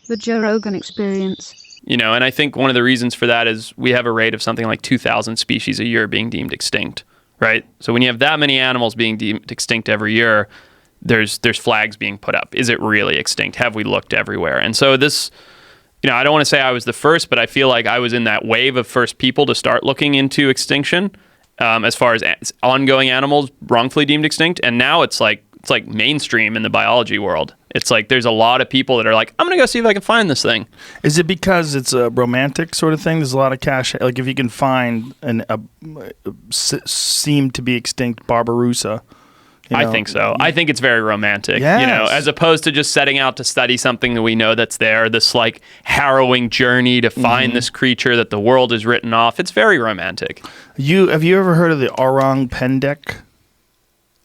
The Joe Rogan Experience. You know, and I think one of the reasons for that is we have a rate of something like 2,000 species a year being deemed extinct, right? So when you have that many animals being deemed extinct every year, there's flags being put up. Is it really extinct? Have we looked everywhere? And so this, you know, I don't want to say I was the first, but I feel like I was in that wave of first people to start looking into extinction as far as ongoing animals wrongfully deemed extinct. And now it's like mainstream in the biology world. It's like there's a lot of people that are like, I'm going to go see if I can find this thing. Is it because it's a romantic sort of thing? There's a lot of cash. Like if you can find seemed to be extinct Barbaroussa. I think so. I think it's very romantic, yes. You know, as opposed to just setting out to study something that we know that's there, this like harrowing journey to find this creature that the world has written off. It's very romantic. Have you ever heard of the Orang Pendak?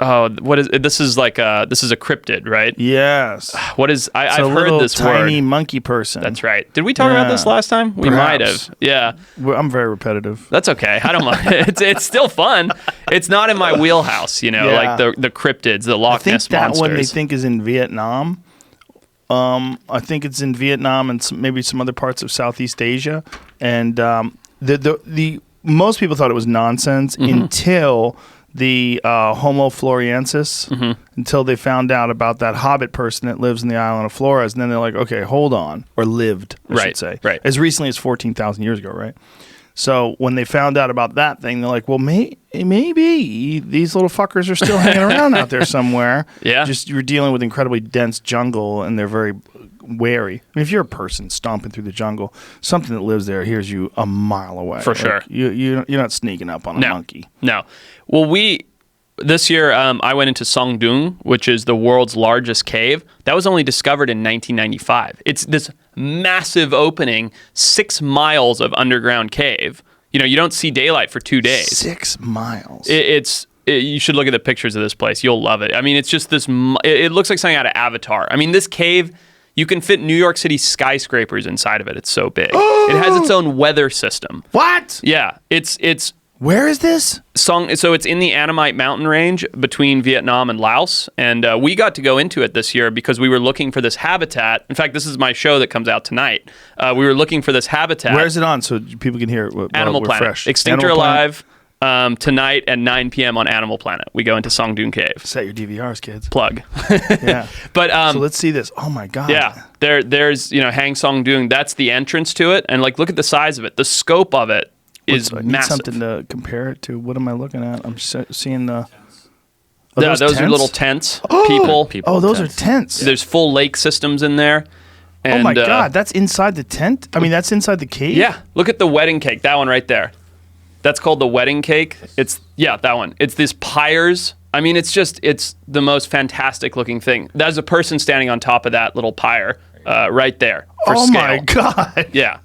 Oh, what is this? Is like this is a cryptid, right? Yes. What is? I've heard this word. Tiny monkey person. That's right. Did we talk about this last time? We might have. Yeah. I'm very repetitive. That's okay. I don't mind. It's still fun. It's not in my wheelhouse, you know, like the cryptids, the Loch Ness monsters. I think that one they think is in Vietnam. I think it's in Vietnam and maybe some other parts of Southeast Asia. And the most people thought it was nonsense until the Homo floresiensis, until they found out about that hobbit person that lives in the island of Flores. And then they're like, okay, hold on. Or lived, I should say. Right. As recently as 14,000 years ago, right? So when they found out about that thing, they're like, well, maybe these little fuckers are still hanging around out there somewhere. Yeah. Just you're dealing with incredibly dense jungle, and they're very wary. I mean, if you're a person stomping through the jungle, something that lives there hears you a mile away. For sure. You're not sneaking up on a monkey. No. Well, this year, I went into Songdung, which is the world's largest cave. That was only discovered in 1995. It's this massive opening, 6 miles of underground cave. You know, you don't see daylight for 2 days. 6 miles. You should look at the pictures of this place. You'll love it. I mean, it's just this, it looks like something out of Avatar. I mean, this cave, you can fit New York City skyscrapers inside of it. It's so big. It has its own weather system. What? Yeah. It's Where is this? So it's in the Annamite mountain range between Vietnam and Laos. And we got to go into it this year because we were looking for this habitat. In fact, this is my show that comes out tonight. We were looking for this habitat. Where is it on so people can hear it? Animal we're Planet. Fresh. Extinct or Alive tonight at 9 p.m. on Animal Planet. We go into Songdung Cave. Set your DVRs, kids. Plug. Yeah. But so let's see this. Oh my God. Yeah. There's Hang Songdung. That's the entrance to it. And like, look at the size of it. The scope of it is I need massive. something to compare it to. What am I looking at? I'm seeing the. Those are little tents. People. Oh, those are tents. There's full lake systems in there. And, oh my God, that's inside the tent? I mean, that's inside the cave? Yeah. Look at the wedding cake. That one right there. That's called the wedding cake. That one. It's these pyres. I mean, it's the most fantastic looking thing. There's a person standing on top of that little pyre right there for scale. Oh my God. Yeah.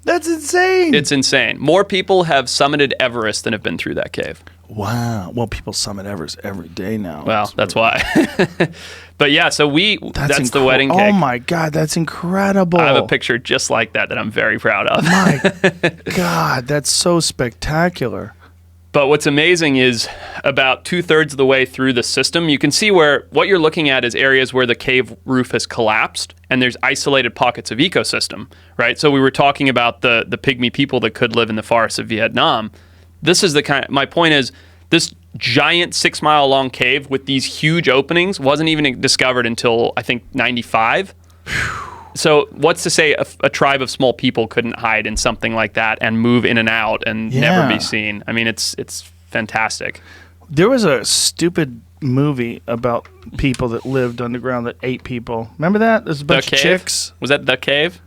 That's insane. It's insane. More people have summited Everest than have been through that cave. Wow. Well, people summit Everest every day now. Well, that's why. But yeah, so that's the wedding cake. Oh my God, that's incredible. I have a picture just like that I'm very proud of. My God, that's so spectacular. But what's amazing is about 2/3 of the way through the system, you can see where what you're looking at is areas where the cave roof has collapsed and there's isolated pockets of ecosystem, right? So we were talking about the pygmy people that could live in the forests of Vietnam. This is my point is this giant 6 mile long cave with these huge openings wasn't even discovered until I think 95. So what's to say a tribe of small people couldn't hide in something like that and move in and out and never be seen? I mean, it's fantastic. There was a stupid movie about people that lived underground that ate people. Remember that? There's a bunch of chicks. Was that The Cave?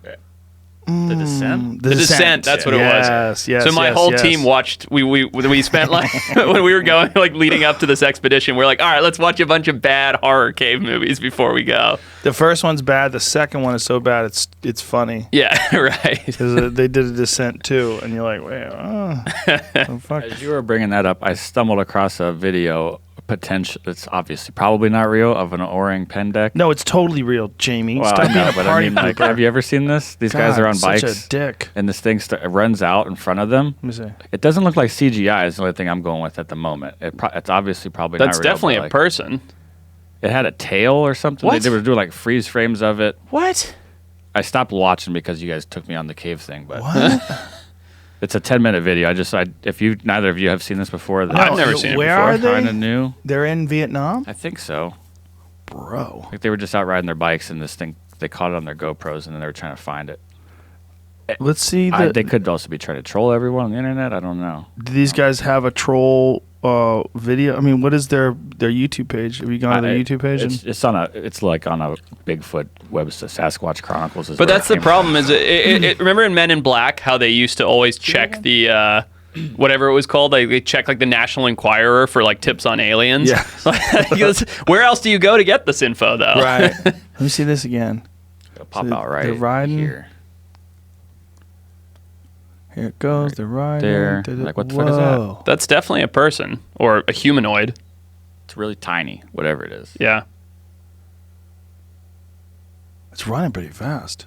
The Descent? The Descent, that's what it was. Yes, so my whole team watched, we spent like, when we were going, like leading up to this expedition, we're like, all right, let's watch a bunch of bad horror cave movies before we go. The first one's bad. The second one is so bad, it's funny. Yeah, right. Because they did a Descent too, and you're like, wait, oh fuck. As you were bringing that up, I stumbled across a video, potential. It's obviously probably not real, of an Orang Pendak. No, it's totally real, Jamie. Well, Stop I being know, a but party I mean, like, pooper. have you ever seen this? These guys God, are on such bikes. a dick. And this thing runs out in front of them. Let me see. It doesn't look like CGI is the only thing I'm going with at the moment. It's obviously probably That's not real. definitely but, a like, person. It had a tail or something. What? They were doing like freeze frames of it. What? I stopped watching because you guys took me on the cave thing, but What? it's a 10-minute video. If neither of you have seen this before, then I've never seen it Where before. are they? kind of new. They're in Vietnam? I think so. Bro. Like they were just out riding their bikes, and this thing, they caught it on their GoPros, and then they were trying to find it. Let's see. They could also be trying to troll everyone on the internet. I don't know. Do these guys have a troll video? I mean, what is their YouTube page? Have you gone to their YouTube page? It's like on a Bigfoot website, Sasquatch Chronicles. But that's the problem. Is remember in Men in Black how they used to always check the whatever it was called? They check like the National Enquirer for like tips on aliens. Yeah. Where else do you go to get this info though? Right. Let me see this again. It'll pop So out right they're riding. here. Here it goes. They're riding. there. Like, what the fuck is that? Whoa. That's definitely a person or a humanoid. It's really tiny, whatever it is. Yeah. It's running pretty fast.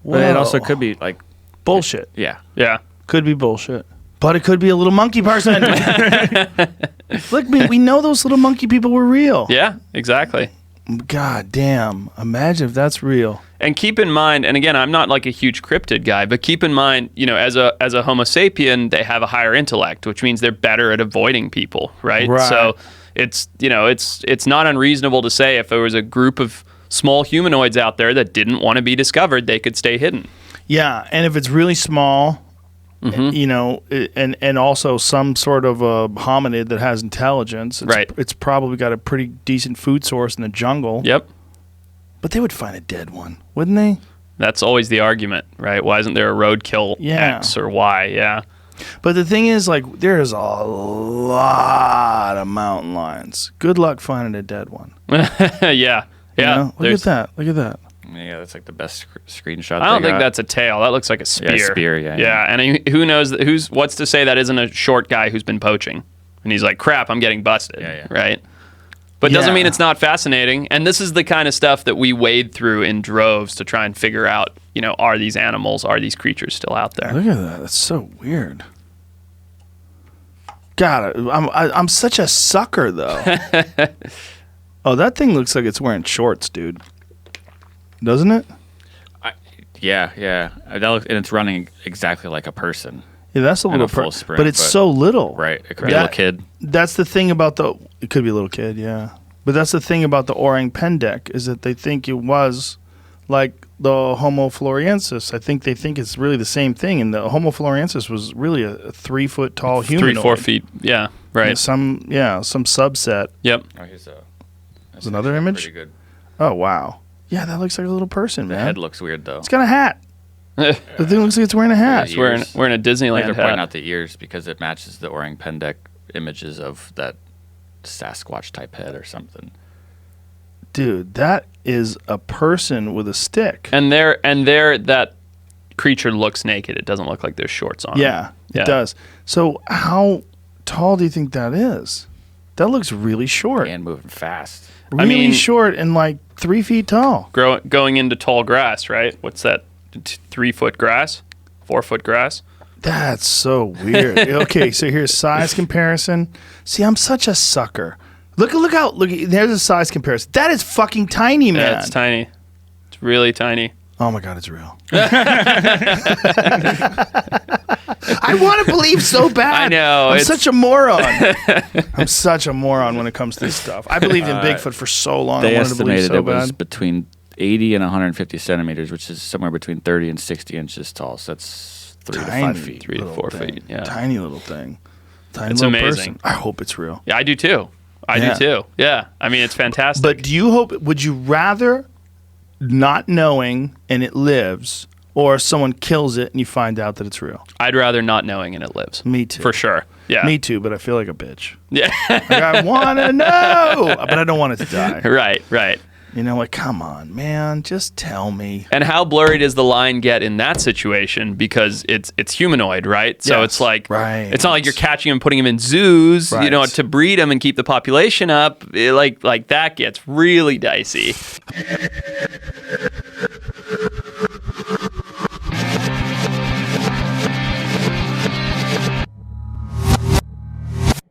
But it also Whoa. could be like, bullshit. yeah. Yeah. Could be bullshit. But it could be a little monkey person. Look, we know those little monkey people were real. Yeah. Exactly. God damn. Imagine if that's real. And keep in mind, and again, I'm not like a huge cryptid guy, but keep in mind, as a Homo sapien, they have a higher intellect, which means they're better at avoiding people, right? Right. So it's not unreasonable to say if there was a group of small humanoids out there that didn't want to be discovered, they could stay hidden. Yeah, and if it's really small, Mm-hmm. and also some sort of a hominid that has intelligence, Right. It's probably got a pretty decent food source in the jungle. Yep. But they would find a dead one, wouldn't they? That's always the argument, right? Why isn't there a roadkill Yeah. X or Y? Yeah. But the thing is, like, there's a lot of mountain lions. Good luck finding a dead one. Yeah. Yeah. You know? Look at There's- that. Look at that. Yeah, that's like the best screenshot. I don't they think got. that's a tail. That looks like a spear. Yeah, spear, yeah. Yeah, and who knows? What's to say that isn't a short guy who's been poaching? And he's like, crap, I'm getting busted. Yeah. Right? But doesn't Yeah. mean it's not fascinating. And this is the kind of stuff that we wade through in droves to try and figure out, are these creatures still out there? Look at that. That's so weird. God, I'm such a sucker, though. Oh, that thing looks like it's wearing shorts, dude. Doesn't it? Yeah. And it's running exactly like a person. Yeah, that's a And little a full person. sprint, But it's but- so little. Right. It could be a little kid. That's the thing about it could be a little kid, yeah. But that's the thing about the Orang Pendak is that they think it was like the Homo floresiensis. I think they think it's really the same thing. And the Homo floresiensis was really a 3 foot tall human. 3-4 feet. Yeah. Right. Some subset. Ying Oh, There's another image? Pretty good. Oh, wow. Yeah, that looks like a little person, The man. head looks weird though. It's got a hat. The thing looks like it's wearing a hat. Yeah, wearing a I think Disneyland they're pointing hat. out the ears because it matches the Orang Pendak images of that Sasquatch type head or something. Dude, that is a person with a stick. And that creature looks naked. It doesn't look like there's shorts on. Yeah, Yeah. it does. So how tall do you think that is? That looks really short. And moving fast. Really I mean- short and like 3 feet tall. Going into tall grass, right? What's that? 3 foot grass? 4 foot grass? That's so weird. Okay, so here's size comparison. See, I'm such a sucker. Look, there's a size comparison. That is fucking tiny, man. Yeah, it's tiny. It's really tiny. Oh my God, it's real. I want to believe so bad. I know, I'm it's- such a moron. I'm such a moron when it comes to this stuff. I believed in Bigfoot for so long. They I wanted to believe estimated so it was bad. between 80 and 150 centimeters, which is somewhere between 30 and 60 inches tall. So that's 3 to 5 feet. 3 to little 4 thing. feet, yeah. Tiny little thing. Tiny It's little amazing. person. I hope it's real. Yeah, I do too. I Yeah. do too. Yeah. I mean, it's fantastic. But would you rather not knowing and it lives, or someone kills it and you find out that it's real? I'd rather not knowing and it lives. Me too. For sure. Yeah. Me too, but I feel like a bitch. Yeah. Like, I want to know, but I don't want it to die. Right. You know, like, come on, man, just tell me. And how blurry does the line get in that situation? Because it's humanoid, right? So Yes, it's like, right. it's not like you're catching them and putting them in zoos, Right. to breed them and keep the population up. Like that gets really dicey.